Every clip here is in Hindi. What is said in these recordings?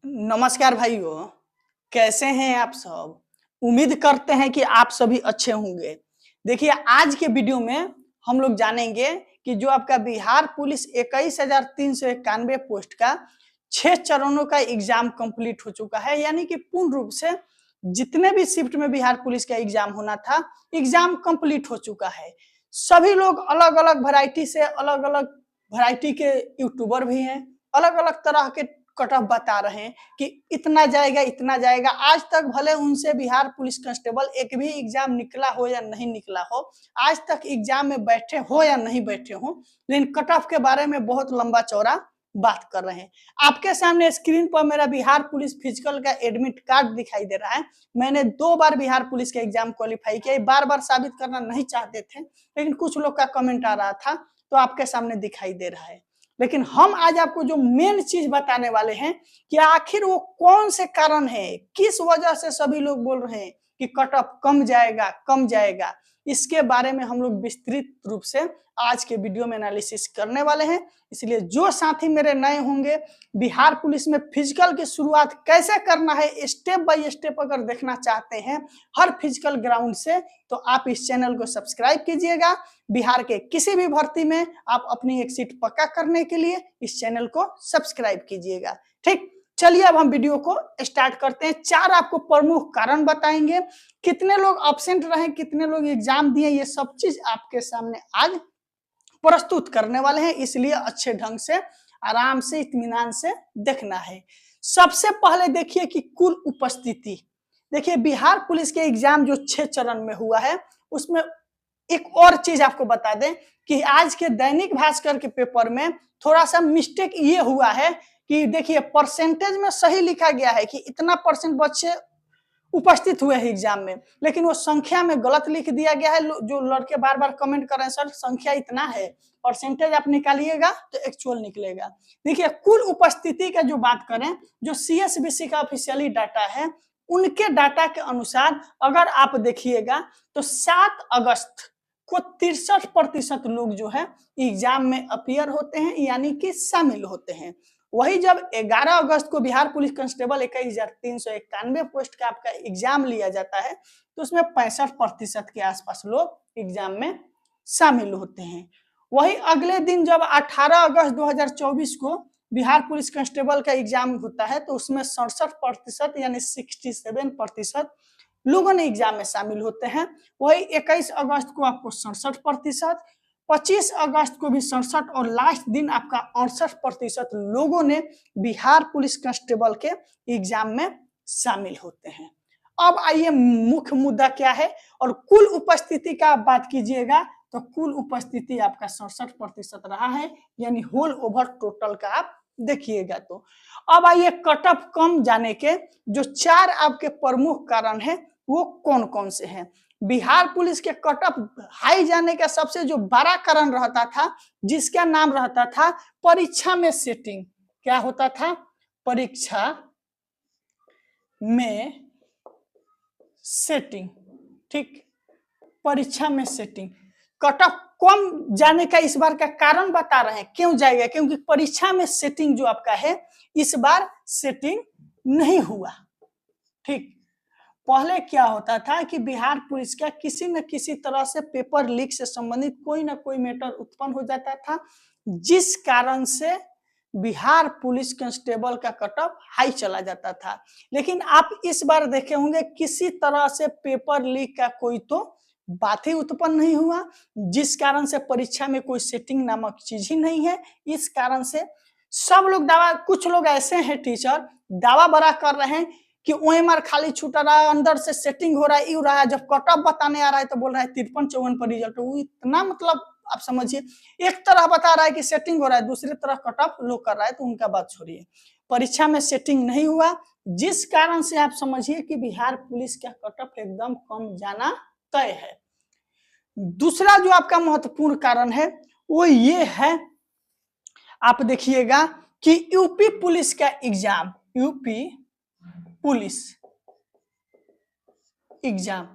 नमस्कार भाइयों, कैसे हैं आप सब? उम्मीद करते हैं कि आप सभी अच्छे होंगे। देखिए आज के वीडियो में हम लोग जानेंगे कि जो आपका बिहार पुलिस 21,391 पोस्ट का 6 चरणों का एग्जाम कंप्लीट हो चुका है, यानी कि पूर्ण रूप से जितने भी शिफ्ट में बिहार पुलिस का एग्जाम होना था, एग्जाम कंप्लीट हो चुका है। सभी लोग अलग-अलग वैरायटी से अलग-अलग वैरायटी के यूट्यूबर भी हैं, अलग-अलग तरह के कट ऑफ बता रहे हैं कि इतना जाएगा इतना जाएगा। आज तक भले उनसे बिहार पुलिस कांस्टेबल एक भी एग्जाम निकला हो या नहीं निकला हो, आज तक एग्जाम में बैठे हो या नहीं बैठे हो, लेकिन कट ऑफ के बारे में बहुत लंबा चौड़ा बात कर रहे हैं। आपके सामने स्क्रीन पर मेरा बिहार पुलिस फिजिकल का एडमिट कार्ड दिखाई दे रहा है। मैंने 2 बार बिहार पुलिस का एग्जाम क्वालिफाई किया। बार बार साबित करना नहीं चाहते थे, लेकिन कुछ लोग का कमेंट आ रहा था तो आपके सामने दिखाई दे रहा है। लेकिन हम आज आपको जो मेन चीज बताने वाले हैं कि आखिर वो कौन से कारण है, किस वजह से सभी लोग बोल रहे हैं कि कट ऑफ कम जाएगा, इसके बारे में हम लोग विस्तृत रूप से आज के वीडियो में एनालिसिस करने वाले हैं। इसलिए जो साथी मेरे नए होंगे, बिहार पुलिस में फिजिकल की शुरुआत कैसे करना है स्टेप बाय स्टेप अगर देखना चाहते हैं हर फिजिकल ग्राउंड से, तो आप इस चैनल को सब्सक्राइब कीजिएगा। बिहार के किसी भी भर्ती में आप अपनी एक सीट पक्का करने के लिए इस चैनल को सब्सक्राइब कीजिएगा। ठीक, चलिए अब हम वीडियो को स्टार्ट करते हैं। 4 आपको प्रमुख कारण बताएंगे, कितने लोग एब्सेंट रहे, कितने लोग एग्जाम दिए, ये सब चीज आपके सामने आज प्रस्तुत करने वाले हैं। इसलिए अच्छे ढंग से आराम से इत्मीनान से देखना है। सबसे पहले देखिए कि कुल उपस्थिति। देखिए बिहार पुलिस के एग्जाम जो 6 चरण में हुआ है, उसमें एक और चीज आपको बता दें कि आज के दैनिक भास्कर के पेपर में थोड़ा सा मिस्टेक ये हुआ है कि देखिए परसेंटेज में सही लिखा गया है कि इतना परसेंट बच्चे उपस्थित हुए हैं एग्जाम में, लेकिन वो संख्या में गलत लिख दिया गया है। जो लड़के बार बार कमेंट कर रहे हैं सर संख्या इतना है, परसेंटेज आप निकालिएगा तो एक्चुअल निकलेगा। देखिए कुल उपस्थिति का जो बात करें, जो CSBC का ऑफिशियली डाटा है, उनके डाटा के अनुसार अगर आप देखिएगा तो 7 अगस्त को 63% लोग जो है एग्जाम में अपीयर होते हैं, यानी कि शामिल होते हैं। वही जब 11 अगस्त को बिहार पुलिस कांस्टेबल 21,391 पोस्ट का आपका एग्जाम लिया जाता है, तो उसमें 65% के आसपास लोग एग्जाम में शामिल होते हैं। वही अगले दिन जब 18 अगस्त 2024 को बिहार पुलिस कांस्टेबल का एग्जाम होता है, तो उसमें 67% यानी 67% लोगों ने एग्जाम में शामिल होते हैं। वही 21 अगस्त को आपको 67%, 25 अगस्त को भी 67 और लास्ट दिन आपका 68% लोगों ने बिहार पुलिस कांस्टेबल के एग्जाम में शामिल होते हैं। अब आइए मुख्य मुद्दा क्या है, और कुल उपस्थिति का आप बात कीजिएगा तो कुल उपस्थिति आपका 67% रहा है, यानी होल ओवर टोटल का आप देखिएगा। तो अब आइए कट ऑफ कम जाने के जो 4 आपके प्रमुख कारण है वो कौन कौन से हैं। बिहार पुलिस के कट ऑफ हाई जाने का सबसे जो बड़ा कारण रहता था, जिसका नाम रहता था परीक्षा में सेटिंग। क्या होता था? परीक्षा में सेटिंग। ठीक, परीक्षा में सेटिंग। कट ऑफ कम जाने का इस बार का कारण बता रहे हैं, क्यों जाएगा? क्योंकि परीक्षा में सेटिंग जो आपका है इस बार सेटिंग नहीं हुआ। ठीक, पहले क्या होता था कि बिहार पुलिस का किसी न किसी तरह से पेपर लीक से संबंधित कोई ना कोई मैटर उत्पन्न हो जाता था, जिस कारण से बिहार पुलिस कांस्टेबल का कट ऑफ हाई चला जाता था। लेकिन आप इस बार देखे होंगे किसी तरह से पेपर लीक का कोई तो बात ही उत्पन्न नहीं हुआ, जिस कारण से परीक्षा में कोई सेटिंग नामक चीज ही नहीं है। इस कारण से सब लोग दावा, कुछ लोग ऐसे हैं टीचर दावा बड़ा कर रहे हैं कि OMR खाली छूट रहा है, अंदर से सेटिंग हो रहा है, यू रहा है। जब कट ऑफ बताने आ रहा है तो बोल रहा है 53-54 पर रिजल्ट। वो इतना मतलब आप समझिए, एक तरह बता रहा है कि सेटिंग हो रहा है, दूसरी तरह कट ऑफ लो कर रहा है, तो उनका बात छोड़िए। परीक्षा में सेटिंग नहीं हुआ, जिस कारण से आप समझिए कि बिहार पुलिस का कट ऑफ एकदम कम जाना तय है। दूसरा जो आपका महत्वपूर्ण कारण है वो ये है, आप देखिएगा कि यूपी पुलिस का एग्जाम, यूपी पुलिस एग्जाम,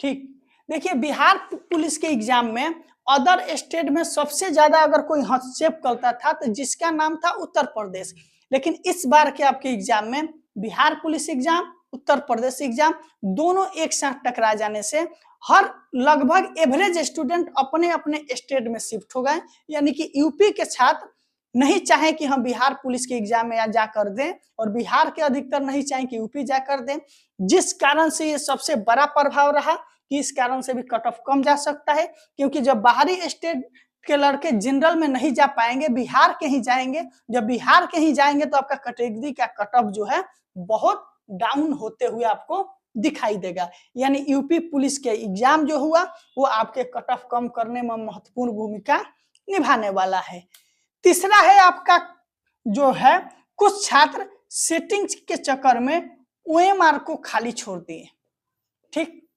ठीक, देखिए बिहार पुलिस के एग्जाम में अदर स्टेट में सबसे ज्यादा अगर कोई हस्तक्षेप करता था तो जिसका नाम था उत्तर प्रदेश। लेकिन इस बार के आपके एग्जाम में Bihar police exam, Uttar Pradesh exam दोनों एक साथ टकरा जाने से हर लगभग एवरेज स्टूडेंट अपने अपने स्टेट में शिफ्ट हो गए। यानी कि यूपी के छात्र नहीं चाहे कि हम बिहार पुलिस के एग्जाम में जाकर दें और बिहार के अधिकतर नहीं चाहे कि यूपी जाकर दें, जिस कारण से ये सबसे बड़ा प्रभाव रहा कि इस कारण से भी कट ऑफ कम जा सकता है। क्योंकि जब बाहरी स्टेट के लड़के जनरल में नहीं जा पाएंगे, बिहार के ही जाएंगे, जब बिहार के ही जाएंगे तो आपका कैटेगरी का कट ऑफ जो है बहुत डाउन होते हुए आपको दिखाई देगा। यानी यूपी पुलिस के एग्जाम जो हुआ वो आपके कट ऑफ कम करने में महत्वपूर्ण भूमिका निभाने वाला है। तीसरा है आपका जो है कुछ छात्र सेटिंग्स के चक्कर में ओएमआर को खाली छोड़ दिए। ठीक,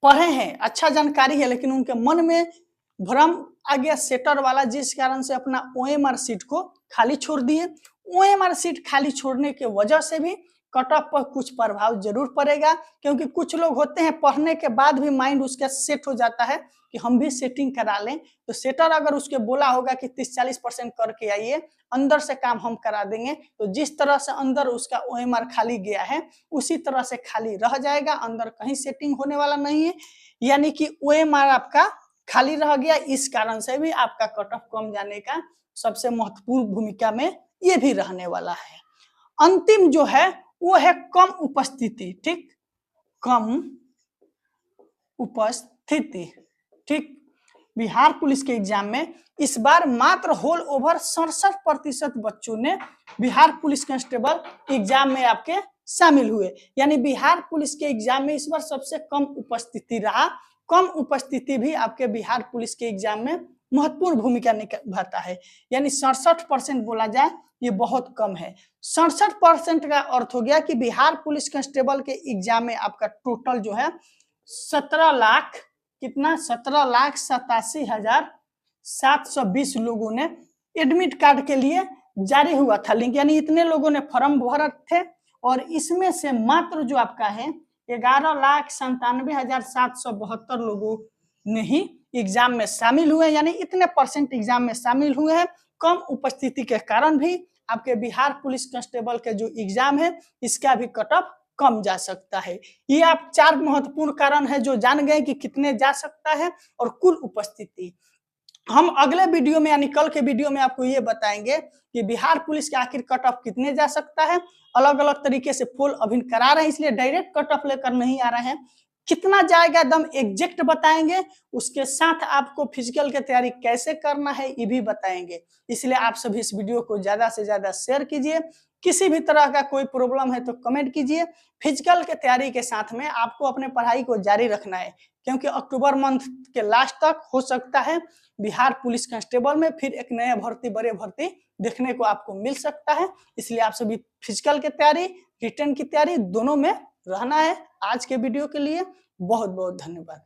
पढ़े हैं, अच्छा जानकारी है, लेकिन उनके मन में भ्रम आ गया सेटर वाला, जिस कारण से अपना ओएमआर सीट को खाली छोड़ दिए। ओएमआर सीट खाली छोड़ने के वजह से भी कट ऑफ पर कुछ प्रभाव जरूर पड़ेगा, क्योंकि कुछ लोग होते हैं पढ़ने के बाद भी माइंड उसका सेट हो जाता है कि हम भी सेटिंग करा लें। तो सेटर अगर उसके बोला होगा कि 30-40% करके आइए, अंदर से काम हम करा देंगे, तो जिस तरह से अंदर उसका ओएमआर खाली गया है उसी तरह से खाली रह जाएगा, अंदर कहीं सेटिंग होने वाला नहीं है। यानी कि ओएमआर आपका खाली रह गया, इस कारण से भी आपका कट ऑफ कम जाने का सबसे महत्वपूर्ण भूमिका में ये भी रहने वाला है। अंतिम जो है वो है कम उपस्थिति। ठीक, कम उपस्थिति। ठीक, बिहार पुलिस के एग्जाम में इस बार मात्र होल ओवर 67% बच्चों ने बिहार पुलिस कांस्टेबल एग्जाम में आपके शामिल हुए। यानी बिहार पुलिस के एग्जाम में इस बार सबसे कम उपस्थिति रहा। कम उपस्थिति भी आपके बिहार पुलिस के एग्जाम में महत्वपूर्ण भूमिका निभाता है। यानी 67% बोला जाए ये बहुत कम है। 67% का अर्थ हो गया कि बिहार पुलिस कांस्टेबल के एग्जाम में आपका टोटल जो है 17,87,720 लोगों ने एडमिट कार्ड के लिए जारी हुआ था लिंक। यानी इतने लोगों ने फॉर्म भरे थे और इसमें से मात्र जो आपका है 11,97,772 लोगों ने ही एग्जाम में शामिल हुए। यानी इतने परसेंट एग्जाम में शामिल हुए हैं। कम उपस्थिति के कारण भी आपके बिहार पुलिस कांस्टेबल के जो एग्जाम है इसका भी कट ऑफ कम जा सकता है। ये आप 4 महत्वपूर्ण कारण है जो जान गए कि कितने जा सकता है और कुल उपस्थिति। हम अगले वीडियो में यानी कल के वीडियो में आपको ये बताएंगे कि बिहार पुलिस के आखिर कट ऑफ कितने जा सकता है। अलग अलग तरीके से पोल अभी करा रहे हैं, इसलिए डायरेक्ट कट ऑफ लेकर नहीं आ रहे हैं। कितना जाएगा एकदम एग्जैक्ट बताएंगे, उसके साथ आपको फिजिकल की तैयारी कैसे करना है ये भी बताएंगे। इसलिए आप सभी इस वीडियो को ज्यादा से ज्यादा शेयर कीजिए। किसी भी तरह का कोई प्रॉब्लम है तो कमेंट कीजिए। फिजिकल के तैयारी के साथ में आपको अपने पढ़ाई को जारी रखना है, क्योंकि अक्टूबर मंथ के लास्ट तक हो सकता है बिहार पुलिस कांस्टेबल में फिर एक नया भर्ती, बड़े भर्ती देखने को आपको मिल सकता है। इसलिए आप सभी फिजिकल की तैयारी, रिटर्न की तैयारी दोनों में रहना है। आज के वीडियो के लिए बहुत बहुत धन्यवाद।